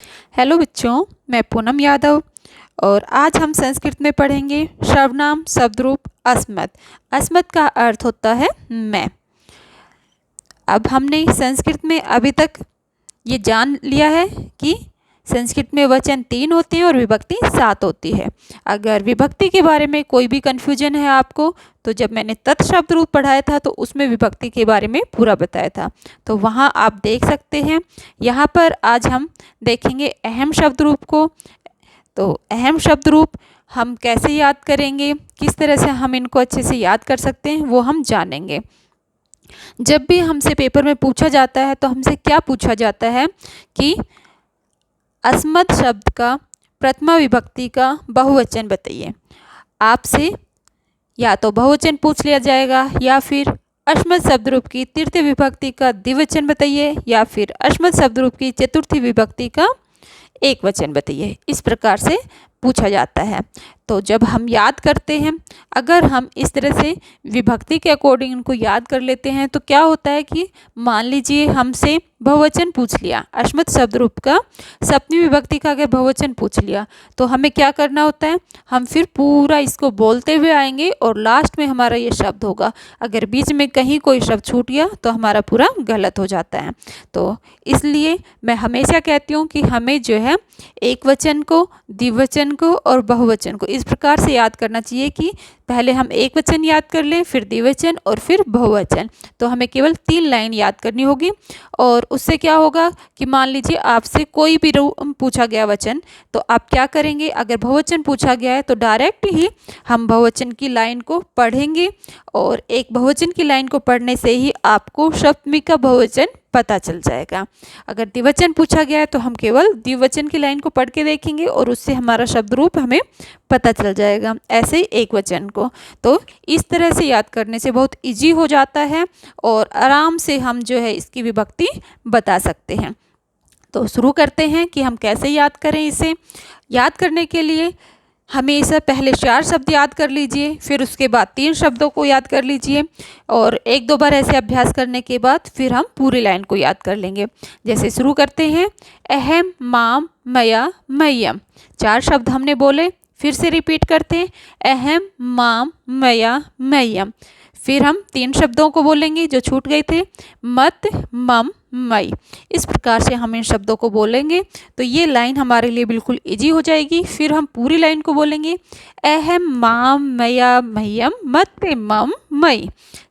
Hello बच्चों, मैं पूनम यादव और आज हम संस्कृत में पढ़ेंगे सर्वनाम शब्द रूप अस्मत्। अस्मत् का अर्थ होता है मैं। अब हमने संस्कृत में अभी तक ये जान लिया है कि संस्कृत में वचन 3 होते हैं और विभक्ति 7 होती है। अगर विभक्ति के बारे में कोई भी कन्फ्यूजन है आपको, तो जब मैंने तत्शब्द रूप पढ़ाया था तो उसमें विभक्ति के बारे में पूरा बताया था, तो वहाँ आप देख सकते हैं। यहाँ पर आज हम देखेंगे अहम शब्द रूप को। तो अहम शब्द रूप हम कैसे याद करेंगे, किस तरह से हम इनको अच्छे से याद कर सकते हैं, वो हम जानेंगे। जब भी हमसे पेपर में पूछा जाता है तो हमसे क्या पूछा जाता है कि अस्मत् शब्द का प्रथमा विभक्ति का बहुवचन बताइए। आपसे या तो बहुवचन पूछ लिया जाएगा, या फिर अस्मत् शब्द रूप की तृतीय विभक्ति का द्विवचन बताइए, या फिर अस्मत् शब्द रूप की चतुर्थी विभक्ति का एक वचन बताइए। इस प्रकार से पूछा जाता है। तो जब हम याद करते हैं, अगर हम इस तरह से विभक्ति के अकॉर्डिंग इनको याद कर लेते हैं तो क्या होता है कि मान लीजिए हमसे बहुवचन पूछ लिया, अस्मत् शब्द रूप का सप्तमी विभक्ति का अगर बहुवचन पूछ लिया, तो हमें क्या करना होता है, हम फिर पूरा इसको बोलते हुए आएंगे और लास्ट में हमारा ये शब्द होगा। अगर बीच में कहीं कोई शब्द छूट गया तो हमारा पूरा गलत हो जाता है। तो इसलिए मैं हमेशा कहती हूँ कि हमें जो है एक वचन को, द्विवचन को और बहुवचन को इस प्रकार से याद करना चाहिए कि पहले हम एक वचन याद कर लें, फिर द्विवचन और फिर बहुवचन। तो हमें केवल 3 लाइन याद करनी होगी। और उससे क्या होगा कि मान लीजिए आपसे कोई भी पूछा गया वचन, तो आप क्या करेंगे, अगर बहुवचन पूछा गया है तो डायरेक्ट ही हम बहुवचन की लाइन को पढ़ेंगे, और एक बहुवचन की लाइन को पढ़ने से ही आपको सप्तमी का बहुवचन पता चल जाएगा। अगर द्विवचन पूछा गया है तो हम केवल द्विवचन की लाइन को पढ़ के देखेंगे और उससे हमारा शब्द रूप हमें पता चल जाएगा। ऐसे ही एक वचन को, तो इस तरह से याद करने से बहुत इजी हो जाता है और आराम से हम जो है इसकी विभक्ति बता सकते हैं। तो शुरू करते हैं कि हम कैसे याद करें। इसे याद करने के लिए हमेशा पहले 4 शब्द याद कर लीजिए, फिर उसके बाद 3 शब्दों को याद कर लीजिए, और 1-2 बार ऐसे अभ्यास करने के बाद फिर हम पूरी लाइन को याद कर लेंगे। जैसे शुरू करते हैं, अहम माम मया मह्यम। 4 शब्द हमने बोले, फिर से रिपीट करते हैं, अहम माम मया मह्यम। फिर हम 3 शब्दों को बोलेंगे जो छूट गए थे, मत मम मई। इस प्रकार से हम इन शब्दों को बोलेंगे तो ये लाइन हमारे लिए बिल्कुल इजी हो जाएगी। फिर हम पूरी लाइन को बोलेंगे, अहम माम मया मह्यम मत मम मई।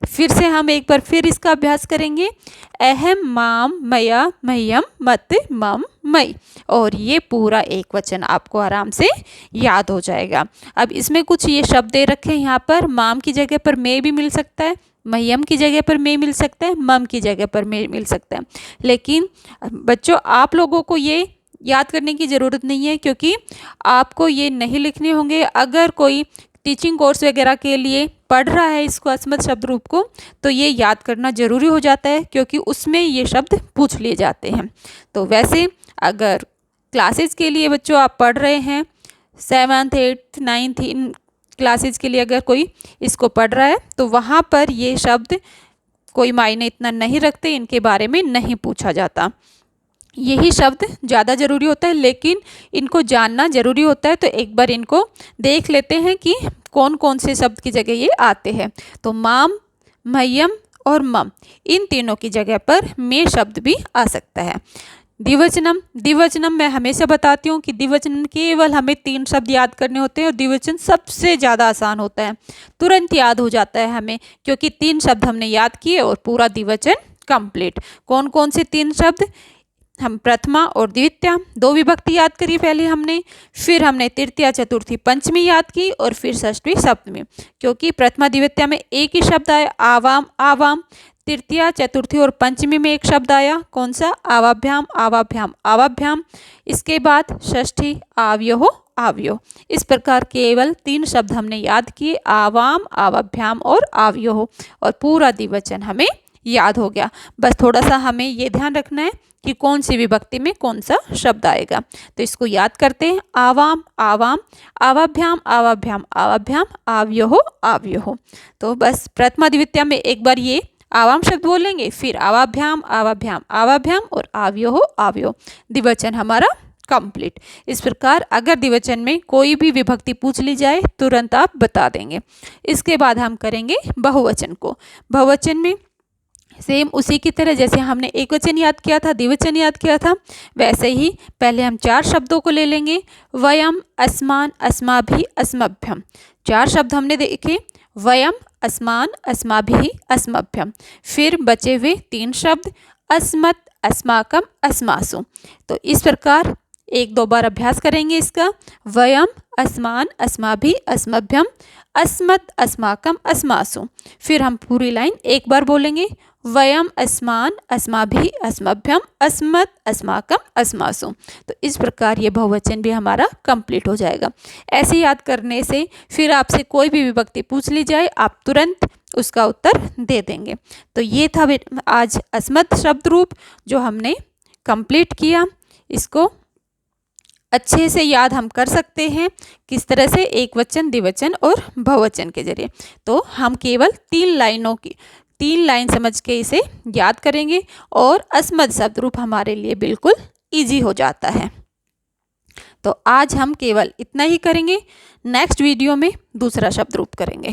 फिर से हम एक बार फिर इसका अभ्यास करेंगे, अहम माम मया मह्यम मत मम मई, और ये पूरा एक वचन आपको आराम से याद हो जाएगा। अब इसमें कुछ ये शब्द दे रखे हैं, यहाँ पर माम की जगह पर मे भी मिल सकता है, मह्यम की जगह पर मे मिल सकता है, मम की जगह पर मे मिल सकता है। लेकिन बच्चों आप लोगों को ये याद करने की ज़रूरत नहीं है, क्योंकि आपको ये नहीं लिखने होंगे। अगर कोई टीचिंग कोर्स वगैरह के लिए पढ़ रहा है इसको अस्मत् शब्द रूप को, तो ये याद करना ज़रूरी हो जाता है, क्योंकि उसमें ये शब्द पूछ लिए जाते हैं। तो वैसे अगर क्लासेस के लिए बच्चों आप पढ़ रहे हैं, 7th 8th 9th क्लासेस के लिए अगर कोई इसको पढ़ रहा है, तो वहाँ पर ये शब्द कोई मायने इतना नहीं रखते, इनके बारे में नहीं पूछा जाता। यही शब्द ज़्यादा ज़रूरी होता है, लेकिन इनको जानना ज़रूरी होता है। तो एक बार इनको देख लेते हैं कि कौन कौन से शब्द की जगह ये आते हैं। तो माम, मह्यम और मम, इन तीनों की जगह पर मे शब्द भी आ सकता है। द्विवचनम, द्विवचनम मैं हमेशा बताती हूँ कि द्विवचन केवल हमें 3 शब्द याद करने होते हैं, और द्विवचन सबसे ज़्यादा आसान होता है, तुरंत याद हो जाता है हमें, क्योंकि 3 शब्द हमने याद किए और पूरा द्विवचन कंप्लीट। कौन कौन से 3 शब्द, हम प्रथमा और द्वितीया 2 विभक्ति याद करी पहले हमने, फिर हमने तृतीया चतुर्थी पंचमी याद की, और फिर षष्ठी सप्तमी। क्योंकि प्रथमा द्वितीया में एक ही शब्द आया, आवाम आवाम, तृतीया चतुर्थी और पंचमी में एक शब्द आया, कौन सा, आवाभ्याम आवाभ्याम आवाभ्याम। इसके बाद षष्ठी आव्योह आव्योह। इस प्रकार केवल 3 शब्द हमने याद किए, आवाम आवाभ्याम और आव्योह, और पूरा द्विवचन हमें याद हो गया। बस थोड़ा सा हमें ये ध्यान रखना है कि कौन सी विभक्ति में कौन सा शब्द आएगा। तो इसको याद करते हैं, आवाम आवाम, आवाभ्याम आवाभ्याम आवाभ्याम, आव्योह आव्योह। तो बस प्रथमा द्वितीया में एक बार ये आवाम शब्द बोलेंगे, फिर आवाभ्याम आवाभ्याम आवाभ्याम और आव्योह आव्योह, द्विवचन हमारा कंप्लीट। इस प्रकार अगर द्विवचन में कोई भी विभक्ति पूछ ली जाए तुरंत आप बता देंगे। इसके बाद हम करेंगे बहुवचन को। बहुवचन में सेम उसी की तरह जैसे हमने एक वचन याद किया था, द्विवचन याद किया था, वैसे ही पहले हम 4 शब्दों को ले लेंगे। वयम, अस्मान, अस्माभि, अस्मभ्यम। 4 शब्द हमने देखे, वयम, अस्मान, अस्माभि, अस्मभ्यम। फिर बचे हुए 3 शब्द अस्मत्, अस्माकम, अस्मासु। तो इस प्रकार 1-2 बार अभ्यास करेंगे इसका। वयम, अस्मान, अस्माभि, अस्मभ्यम, अस्मत्, अस्माकम, अस्मासु। फिर हम पूरी लाइन एक बार बोलेंगे। वयम, अस्मान, अस्माभि, अस्मभ्यम, अस्मत्, अस्माकम, अस्मासु। तो इस प्रकार ये बहुवचन भी हमारा कंप्लीट हो जाएगा। ऐसे याद करने से फिर आपसे कोई भी विभक्ति पूछ ली जाए आप तुरंत उसका उत्तर दे देंगे। तो ये था आज अस्मत् शब्द रूप जो हमने कंप्लीट किया। इसको अच्छे से याद हम कर सकते हैं किस तरह से, एक वचन, द्विवचन और बहुवचन के जरिए। तो हम केवल 3 लाइन समझ के इसे याद करेंगे और अस्मत् शब्द रूप हमारे लिए बिल्कुल इजी हो जाता है। तो आज हम केवल इतना ही करेंगे। नेक्स्ट वीडियो में दूसरा शब्द रूप करेंगे।